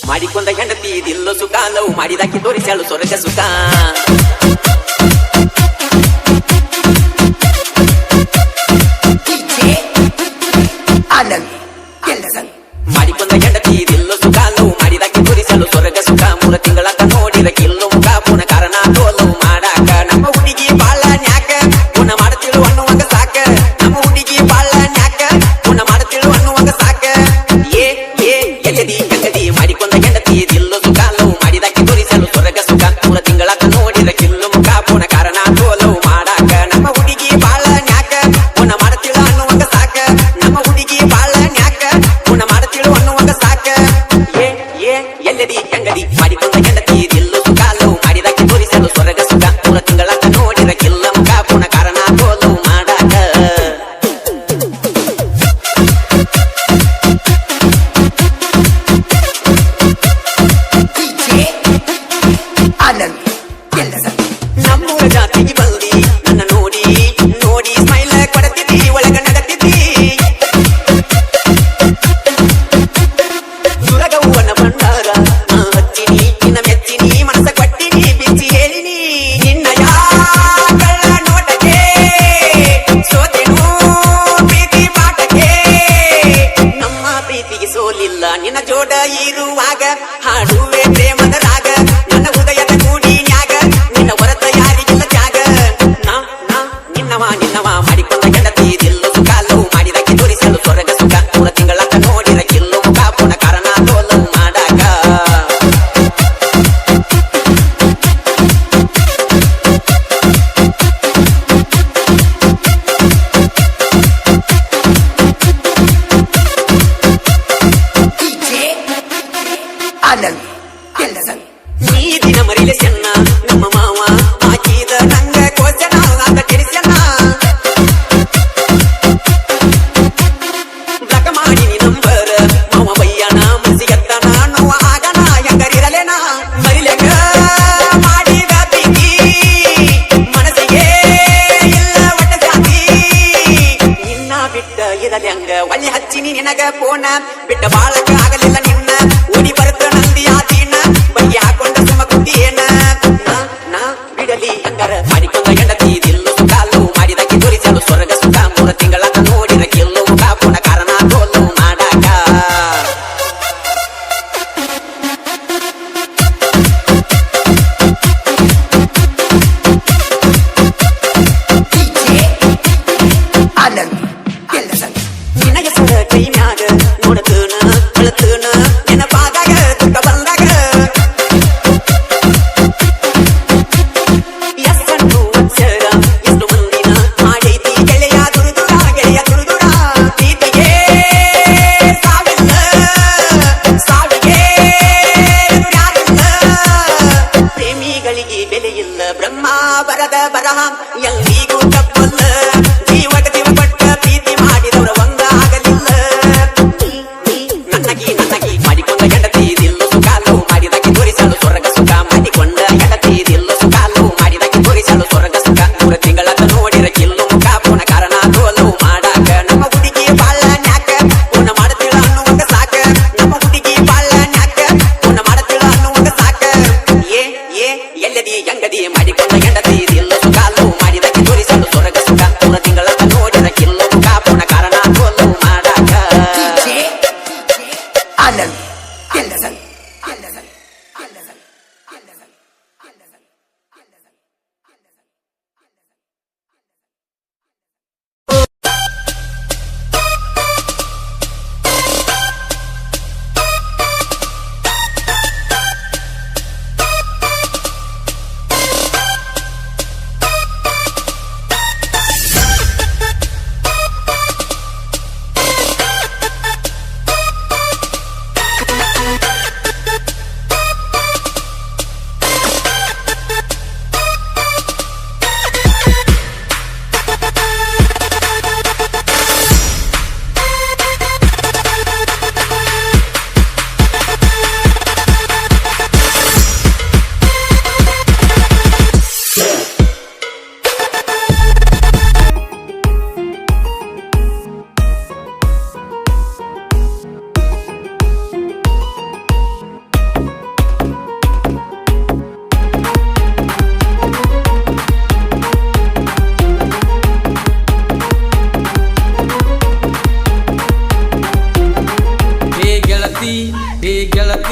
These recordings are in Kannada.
ಮಾಡಿಕೊಂಡ ಹೆಂಡತಿ ದಿಲ್ಲ ಸುಖ ಲವ್ ಮಾಡಿದಾಕಿ ತೋರಿಸ್ಯಾಳು ಸ್ವರ್ಗ ಸುಖ ಮಾಡಿಕೊಂಡ ಹೆಂಡತಿ ದಿಲ್ಲ ಸುಖ ಲವ್ ಮಾಡಿದಾಕಿ ತೋರಿಸ್ಯಾಳು ಸ್ವರ್ಗ ಸುಖ 3 ತಿಂಗಳಾತ ನೋಡಿದ ಕಿಲ್ಲು ಮುಖ ಪುನ ಕಾರಣ ತೋಲವು ಮಾಡಾಕ ನಮ್ಮ ಹುಡುಗಿ ಬಾಳ ನ್ಯಾಕ ಪುನ ಮಾಡ್ತಿಳು ಅನ್ನುವಾಗ ಸಾಕ ನಮ್ಮ ಹುಡುಗಿ ಬಾಳ ನ್ಯಾಕ ಪುನ ಮಾಡ್ತಿಳು ಅನ್ನುವಾಗ ಸಾಕ ಏ ಎಲ್ಲದಿ ಹೆಂಗದಿ ಮಾಡಿಕೊಂಡ ಹೆಂಡತಿ ದಿಲ್ಲ ಸುಖ ಲವ್ ಮಾಡಿದಾಕಿ ತೋರಿಸಲು ಸ್ವರ್ಗ ಸುಖ 3 ತಿಂಗಳಾತ ನೋಡಿದ ಕಿಲ್ಲು ಮುಖ ಪುನ ಕಾರಣ ತೋಲವು ಮಾಡಾಕ ನಮ್ಮ ಹುಡುಗಿ ಬಾಳ ನ್ಯಾಕ ಪುನ ಮಾಡ್ತಿಳು ಅನ್ನುವಾಗ ಸಾಕ ನಮ್ಮ ಹುಡುಗಿ ಬಾಳ ನ್ಯಾಕ ಪುನ ಮಾಡ್ತಿಳು ಅನ್ನುವಾಗ ಸಾಕ ಏ ಎಲ್ಲದಿ ಹೆಂಗದಿ ಮಾಡಿಕೊಂಡ ಹೆಂಡತಿ ದಿಲ್ಲ ಸುಖ ಲವ್ ಮಾಡಿದಾಕಿ ತೋರಿಸಲು ಸ್ವರ್ಗ ಸುಖ 3 ತಿಂಗಳಾತ ನೋಡಿದ ಕಿಲ್ಲ ಮುಖ ಪುನ ಕಾರಣ ತೋಲವು ಮಾಡಾಕ ನಮ್ಮೂರ ಜಾತಿಗೆ ಬಂದಿ ನನ್ನ ನೋಡಿ ಸ್ಮೈಲ್ ಕೊಡತಿದ್ದಿ ಒಳಗ ನಗತಿದ್ದಿ ಸುರಗವ್ವನ ಭಂಡಾರ ನಾ ಹಚ್ಚಿನಿ ನಿನ್ನ ಮೆಚ್ಚಿನಿ ಮನಸ ಕೊಟ್ಟಿನಿ ಬಿಚ್ಚಿ ಹೇಳಿನಿ ನಿನ್ನ ಕಳ್ಳ ನೋಟಕ್ಕೆ ಸೋತೆನು ಪ್ರೀತಿ ಪಾಠಕ್ಕೆ ನಮ್ಮ ಪ್ರೀತಿಗೆ ಸೋಲಿಲ್ಲ ನಿನ್ನ ಜೋಡ ಇರುವಾಗ ಹಾಡುವೆ ಪ್ರೇಮದ ರಾಗ ನನ್ನ ಹೃದಯದ ಗೂಡಿನ್ಯಾಗ ನಿನ್ನ ಹೊರತ ಯಾರಿಗಿಲ್ಲ ಜಾಗ ನಿನ್ನವ ಮಾಡಿಕೊಂಡ ಹೆಂಡತಿ ದಿಲ್ಲ ಸುಖ ಲವ್ ಮಾಡಿದಾಕಿ ತೋರಿಸಲು ಸ್ವರ್ಗ ಸುಖ 3 ತಿಂಗಳಾತ ನೋಡಿದ ಕಿಲ್ಲು ಮುಖ ಪುನ ಕಾರಣ ತೋಲವು ಮಾಡಾಕ ನೀ ದಿನ ಮರಿಲೆ ಸಣ್ಣ ನಮ್ಮ ಮಾವ ಹಾಕಿದ ನಂಗ ಕೋಚನ ಆತ ಕೆಡಿಸಣ್ಣ ಬ್ಲಾಕ್ ಮಾಡಿನಿ ನಂಬರ್ ಮಾವ ಬಯ್ಯಣ ಮನಸ್ಸಿಗೆತ್ತನ ನೋವ ಆಗನ ಹೆಂಗರಿರಲೇನ ಮರಿಲೆಗ ಮಾಡಿದ ಪ್ರೀತಿ ಮನಸ್ಸಿಗೆ ಇಲ್ಲ ಒಟ್ಟ ಜಾತಿ ನಿನ್ನ ಬಿಟ್ಟ ಇರಲಿ ಹಂಗ ಒಳ್ಳೆ ಹಚ್ಚಿನಿ ನಿನಗ ಫೋನ ಬಿಟ್ಟ ಬಾಳಕ ಆಗಲಿಲ್ಲ ನಿನ್ನ ಓಡಿ ಬರುತ್ತ ನಂದಿ ಆತೀನ ಬೈಯ ಹಾಕೊಂಡ ಸುಮ ಕುಂದಿಯೇನ ನಾ ಬಿಡಲಿ ಹಂಗಾರ ಮಾಡಿಕೊಂಡ ಹೆಂಡತಿ ದಿಲ್ಲ ಸುಖ ಲವ್ ಮಾಡಿದಾಕಿ ತೋರಿಸಲು ಸ್ವರ್ಗ ಸುಖ 3 ತಿಂಗಳಾತ ನೋಡಿದ ಕಿಲ್ಲು ಮುಖ ಪುನ ಕಾರಣ ತೋಲವು ಮಾಡಾಕ ನಿನ್ನ ಹೆಸರ ಕೈ ಮ್ಯಾಗ ನೋಡತನ ಅಳತನ ನೆನಪಾದಾಗ ದುಃಖ ಬಂದಾಗ ಎಷ್ಟನ್ನು ಅಕ್ಷರ ಎಷ್ಟು ಮಂದಿನ ಮಾಡೈತಿ ಗೆಳೆಯ ದುರುದುರ ಪ್ರೀತಿಗೆ ಸಾವಿಲ್ಲ ಸಾವಿಗೆ ಯಾರಿಲ್ಲ ಪ್ರೇಮಿಗಳಿಗೆ ಬೆಲೆ ಇಲ್ಲ ಬ್ರಹ್ಮ ಬರದ ಬರಹ ಎಲ್ಲಿಗೂ ತಪ್ಪಲ್ಲ ಜೀವಗ ಜೀವ ಪಟ್ಟ ಪ್ರೀತಿ ಮಾಡಿದವರ ಒಂದ ಆಗಲಿಲ್ಲ ನನ್ನಗಿ ಮಾಡಿಕೊಂಡ ಹೆಂಡತಿ ದಿಲ್ಲ ಸುಖ ಲವ್ ಮಾಡಿದಾಕಿ ತೋರಿಸಲು ಸ್ವರ್ಗ ಸುಖ ಮಾಡಿಕೊಂಡ ಹೆಂಡತಿ ದಿಲ್ಲ ಸುಖ ಲವ್ ಮಾಡಿದಾಕಿ ತೋರಿಸಲು ಸ್ವರ್ಗ ಸುಖ 3 ತಿಂಗಳಾತ ನೋಡಿರ ಕಿಲ್ಲು ಮುಖ ಪುನ ಕಾರಣ ತೋಲವು ಮಾಡಾಕ ನಮ್ಮ ಹುಡುಗಿ ಬಾಳ ನ್ಯಾಕ ಪುನ ಮಾಡ್ತಿಳ ಅನ್ನುವಾಗ ಸಾಕ ನಮ್ಮ ಹುಡುಗಿ ಬಾಳ ನ್ಯಾಕ ಪುನ ಮಾಡ್ತಿಳ ಅನ್ನುವಾಗ ಸಾಕ ಏ ಎಲ್ಲದಿ ಹೆಂಗದಿ ಮಾಡಿಕೊಂಡ ಹೆಂಡತಿ ದಿಲ್ಲ ಸುಖ ಲವ್ ಮಾಡಿದಾಕಿ ತೋರಿಸಲು ಸ್ವರ್ಗ ಸುಖ 3 ತಿಂಗಳಾತ ನೋಡಿರ ಕಿಲ್ಲು ಮುಖ ಪುನ ಕಾರಣ ತೋಲವು ಮಾಡಾಕ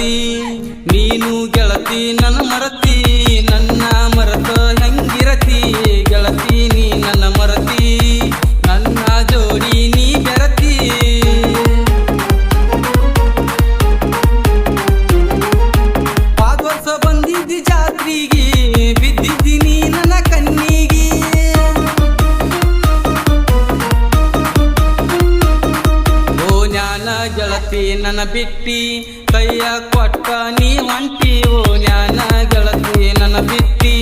ಗೆಳತಿ ನೀನು ಗೆಳತಿ ನನ್ನ ಮರತಿ ನನ್ನ ಮರತ ಹೆಂಗಿರತಿ ಗೆಳತಿ ನೀ ನನ್ನ ಮರತಿ ನನ್ನ ಜೋಡಿ ನೀ ಬೆರತಿ ಪಾದ್ವರ್ಷ ಬಂದಿದ್ದಿ ಜಾತ್ರೆಗೆ ಬಿದ್ದಿದ್ದೀನಿ ನನ್ನ ಕಣ್ಣಿಗೆ ಓ ಜ್ಞಾನ ಗೆಳತಿ ನನ್ನ ಬಿಟ್ಟಿ ಕೈಯ ಕೊಟ್ಟ ನೀ ಹೊಂಟಿ ಓ ಜ್ಞಾನ ಗೆಳತಿ ನನ್ನ ಬಿಟ್ಟಿ